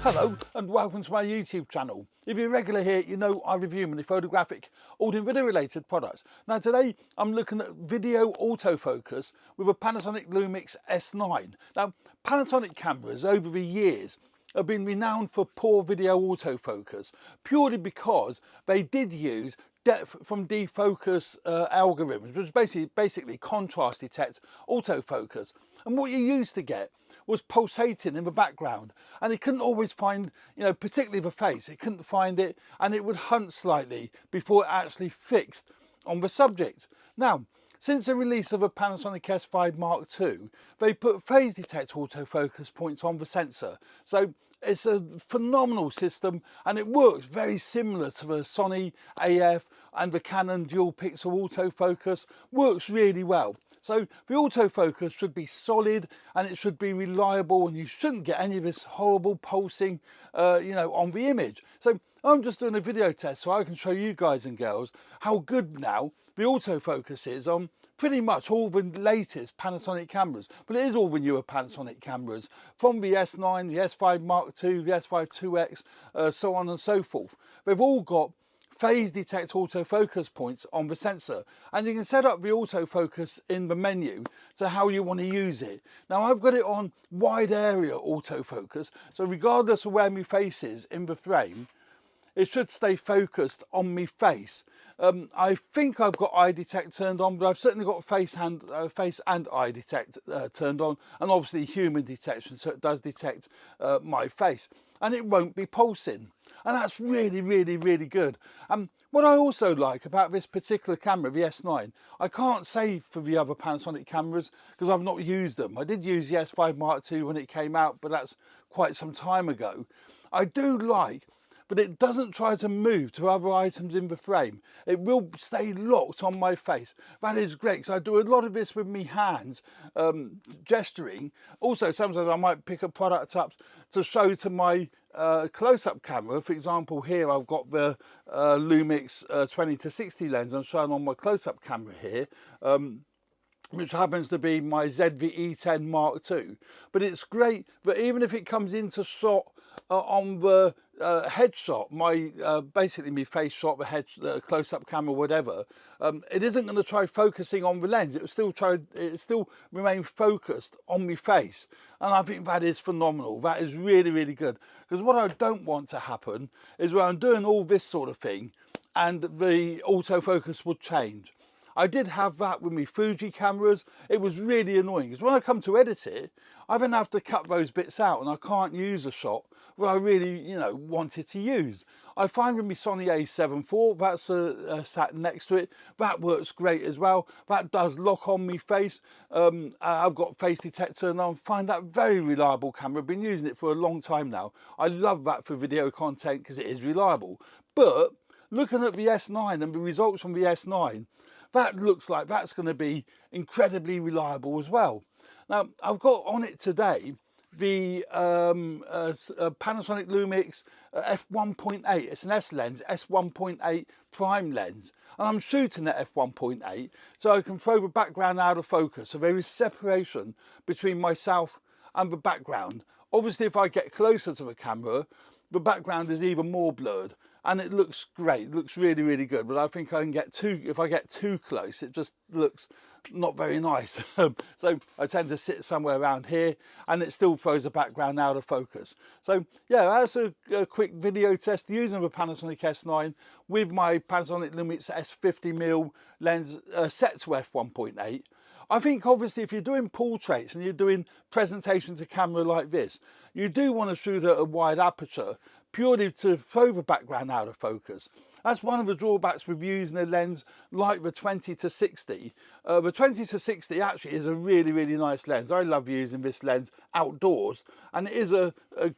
Hello and welcome to my YouTube channel. If you're regular here, you know I review many photographic, audio and video related products. Now today I'm looking at video autofocus with a Panasonic Lumix S9. Now Panasonic cameras over the years have been renowned for poor video autofocus purely because they did use depth from defocus algorithms, which basically contrast detect autofocus. And what you used to get was pulsating in the background, and it couldn't always find, particularly the face, it couldn't find it, and it would hunt slightly before it actually fixed on the subject. Now, since the release of a Panasonic A7IV FX30, they put phase detect autofocus points on the sensor. So it's a phenomenal system, and it works very similar to the Sony AF and the Canon dual pixel autofocus. Works really well. So the autofocus should be solid and it should be reliable, and you shouldn't get any of this horrible pulsing on the image. So I'm just doing a video test so I can show you guys and girls how good now the autofocus is on pretty much all the latest Panasonic cameras. But it is all the newer Panasonic cameras, from the S9, the S5 Mark II, the S5 2X, so on and so forth. They've all got phase detect autofocus points on the sensor, and you can set up the autofocus in the menu to how you want to use it. Now I've got it on wide area autofocus, so regardless of where my face is in the frame, it should stay focused on my face. I think I've got eye detect turned on, but I've certainly got face and eye detect turned on, and obviously human detection, so it does detect my face, and it won't be pulsing. And that's really, really, really good. What I also like about this particular camera, the S9, I can't say for the other Panasonic cameras because I've not used them. I did use the S5 Mark II when it came out, but that's quite some time ago. I do like but it doesn't try to move to other items in the frame. It will stay locked on my face. That is great, because I do a lot of this with my hands, gesturing. Also, sometimes I might pick a product up to show to my close-up camera. For example, here I've got the Lumix 20-60 lens I'm showing on my close-up camera here. Which happens to be my ZV-E10 Mark II. But it's great that even if it comes into shot on the headshot, basically my face shot, the close-up camera, whatever, it isn't going to try focusing on the lens. It will still remain focused on my face, and I think that is phenomenal. That is really, really good, because what I don't want to happen is when I'm doing all this sort of thing and the autofocus would change. I did have that with my Fuji cameras. It was really annoying because when I come to edit it, I then have to cut those bits out and I can't use a shot where I really, wanted to use. I find with my Sony A7IV, that's sat next to it, that works great as well. That does lock on my face. I've got face detector and I find that very reliable camera. I've been using it for a long time now. I love that for video content because it is reliable. But looking at the S9 and the results from the S9, that looks like that's going to be incredibly reliable as well. Now, I've got on it today the Panasonic Lumix f1.8. It's an S lens, s1.8 prime lens. And I'm shooting at f1.8 so I can throw the background out of focus. So there is separation between myself and the background. Obviously, if I get closer to the camera, the background is even more blurred. And it looks great, it looks really, really good. But I think if I get too close, it just looks not very nice. So I tend to sit somewhere around here and it still throws the background out of focus. So yeah, that's a quick video test using the Panasonic S9 with my Panasonic Lumix S50mm lens set to f1.8. I think obviously if you're doing portraits and you're doing presentation to camera like this, you do want to shoot at a wide aperture purely to throw the background out of focus. That's one of the drawbacks with using a lens like the 20-60. The 20-60 actually is a really, really nice lens. I love using this lens outdoors, and it is a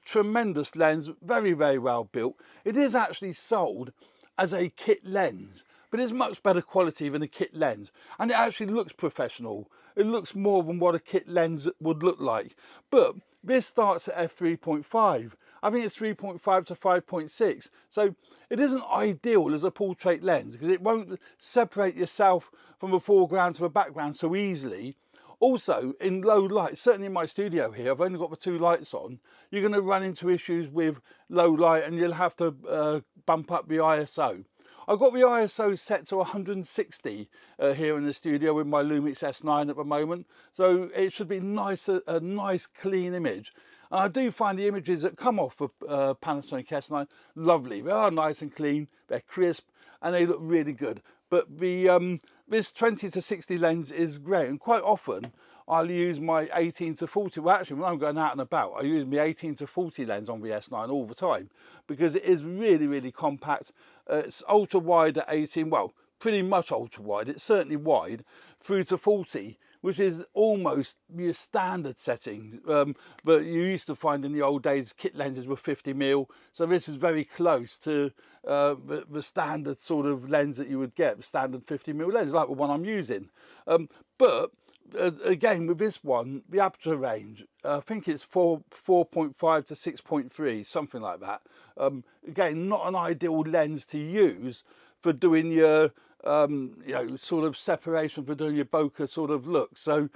tremendous lens, very, very well built. It is actually sold as a kit lens, but it's much better quality than a kit lens, and it actually looks professional. It looks more than what a kit lens would look like. But this starts at f3.5. I think it's 3.5 to 5.6. So it isn't ideal as a portrait lens because it won't separate yourself from the foreground to the background so easily. Also, in low light, certainly in my studio here, I've only got the 2 lights on. You're going to run into issues with low light, and you'll have to bump up the ISO. I've got the ISO set to 160 here in the studio with my Lumix S9 at the moment, so it should be nice, a nice clean image. And I do find the images that come off the Panasonic S9 lovely. They are nice and clean, they're crisp, and they look really good. But the this 20 to 60 lens is great, and quite often I'll use my 18 to 40. Well, actually, when I'm going out and about, I use my 18 to 40 lens on the S9 all the time, because it is really, really compact. It's ultra wide at 18, well, pretty much ultra wide. It's certainly wide through to 40, which is almost your standard setting that you used to find in the old days. Kit lenses were 50mm, so this is very close to the standard sort of lens that you would get, the standard 50mm lens, like the one I'm using. But again, with this one, the aperture range, I think it's 4.5 to 6.3, something like that. Again, not an ideal lens to use for doing your you know, sort of separation, for doing your bokeh sort of look. So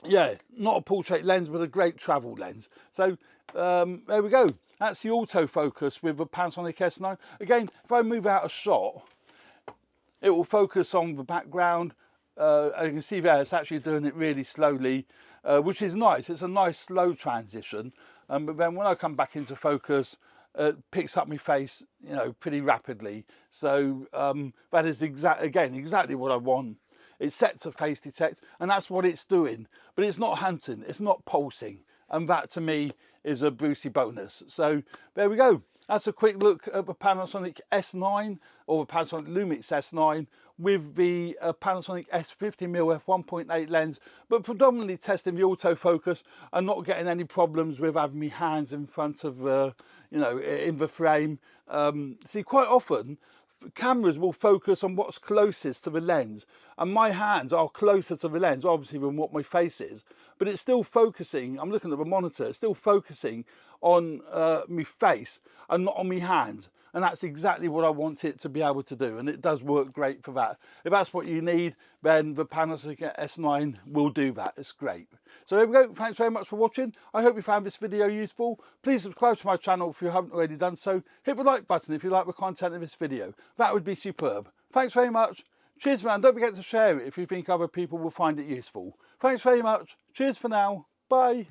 yeah, not a portrait lens, but a great travel lens. So there we go. That's the autofocus with the Panasonic S9. Again, if I move out a shot, it will focus on the background. You can see there, it's actually doing it really slowly, which is nice. It's a nice slow transition. But then when I come back into focus, it picks up my face, you know, pretty rapidly. So that is exactly what I want. It's set to face detect, and that's what it's doing. But it's not hunting, it's not pulsing, and that to me is a Brucey bonus. So there we go. That's a quick look at the Panasonic S9, or the Panasonic Lumix S9, with the Panasonic A7IV f1.8 lens, but predominantly testing the autofocus and not getting any problems with having my hands in front of, you know, in the frame. See, quite often cameras will focus on what's closest to the lens, and my hands are closer to the lens obviously than what my face is, but it's still focusing. I'm looking at the monitor, it's still focusing on my face and not on my hands, and that's exactly what I want it to be able to do, and it does work great for that. If that's what you need, then the Panasonic S9 will do that. It's great. So there we go. Thanks very much for watching. I hope you found this video useful. Please subscribe to my channel if you haven't already done so. Hit the like button if you like the content of this video. That would be superb. Thanks very much. Cheers, man. Don't forget to share it if you think other people will find it useful. Thanks very much. Cheers for now. Bye.